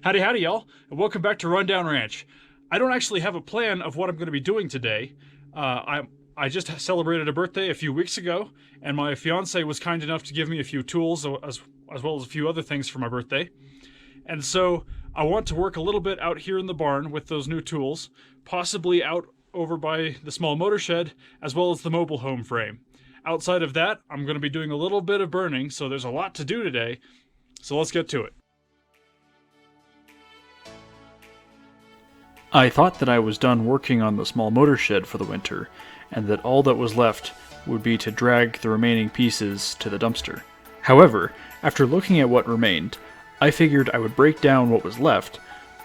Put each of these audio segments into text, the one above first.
Howdy, howdy, y'all, and welcome back to Rundown Ranch. I don't actually have a plan of what I'm going to be doing today. I just celebrated a birthday a few weeks ago, and my fiance was kind enough to give me a few tools as well as a few other things for my birthday. And so I want to work a little bit out here in the barn with those new tools, possibly out over by the small motor shed, as well as the mobile home frame. Outside of that, I'm going to be doing a little bit of burning, so there's a lot to do today. So let's get to it. I thought that I was done working on the small motor shed for the winter, and that all that was left would be to drag the remaining pieces to the dumpster. However, after looking at what remained, I figured I would break down what was left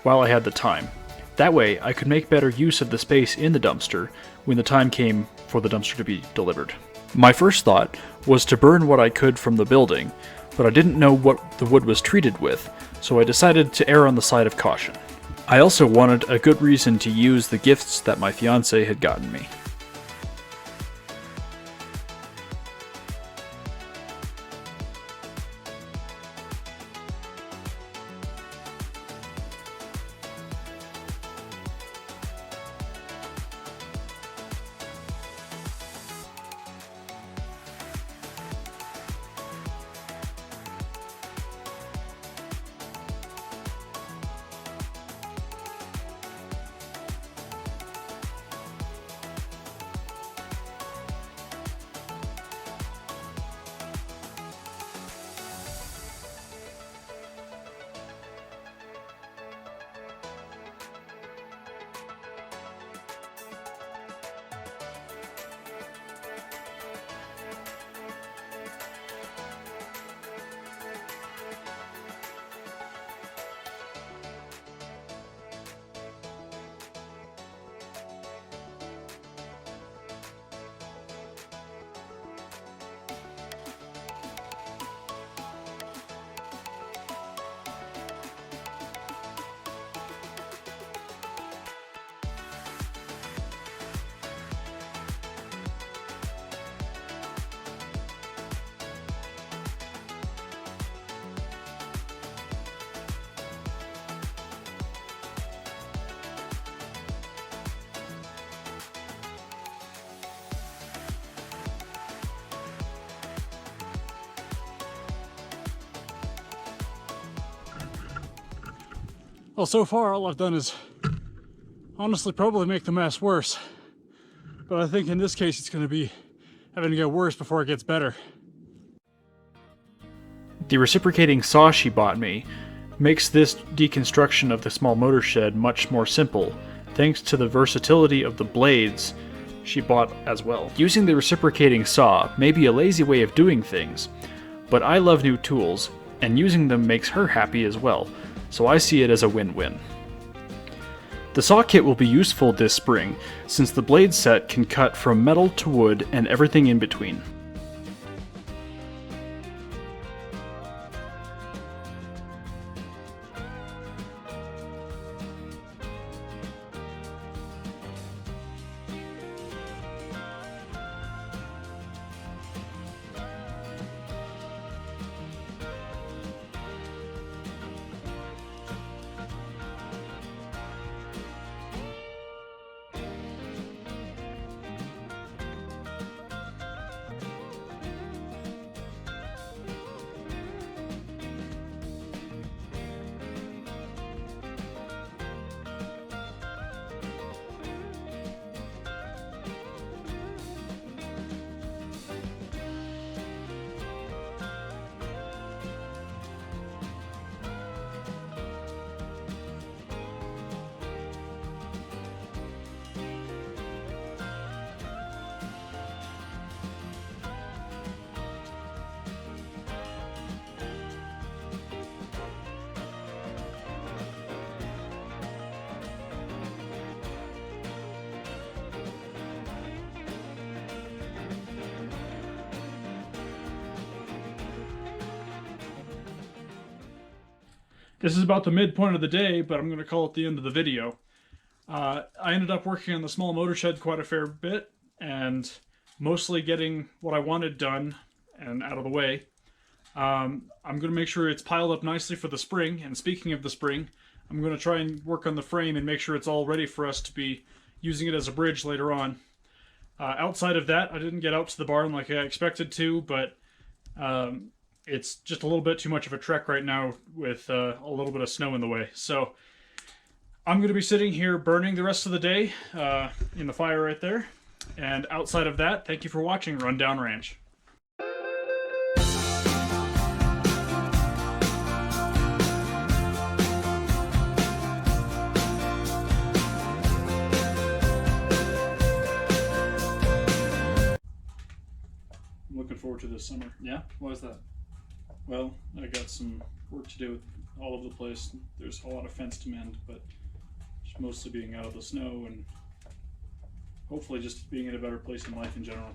while I had the time. That way, I could make better use of the space in the dumpster when the time came for the dumpster to be delivered. My first thought was to burn what I could from the building, but I didn't know what the wood was treated with, so I decided to err on the side of caution. I also wanted a good reason to use the gifts that my fiance had gotten me. Well, so far all I've done is honestly probably make the mess worse. But I think in this case it's going to be having to get worse before it gets better. The reciprocating saw she bought me makes this deconstruction of the small motor shed much more simple, thanks to the versatility of the blades she bought as well. Using the reciprocating saw may be a lazy way of doing things, but I love new tools, and using them makes her happy as well, so I see it as a win-win. The saw kit will be useful this spring, since the blade set can cut from metal to wood and everything in between. This is about the midpoint of the day, but I'm going to call it the end of the video. I ended up working on the small motor shed quite a fair bit, and mostly getting what I wanted done and out of the way. I'm going to make sure it's piled up nicely for the spring. And speaking of the spring, I'm going to try and work on the frame and make sure it's all ready for us to be using it as a bridge later on. Outside of that, I didn't get out to the barn like I expected to, but it's just a little bit too much of a trek right now with a little bit of snow in the way. So I'm going to be sitting here burning the rest of the day in the fire right there. And outside of that, thank you for watching Rundown Ranch. I'm looking forward to this summer. Yeah? Why is that? Well, I got some work to do with all over the place. There's a lot of fence to mend, but just mostly being out of the snow and hopefully just being in a better place in life in general.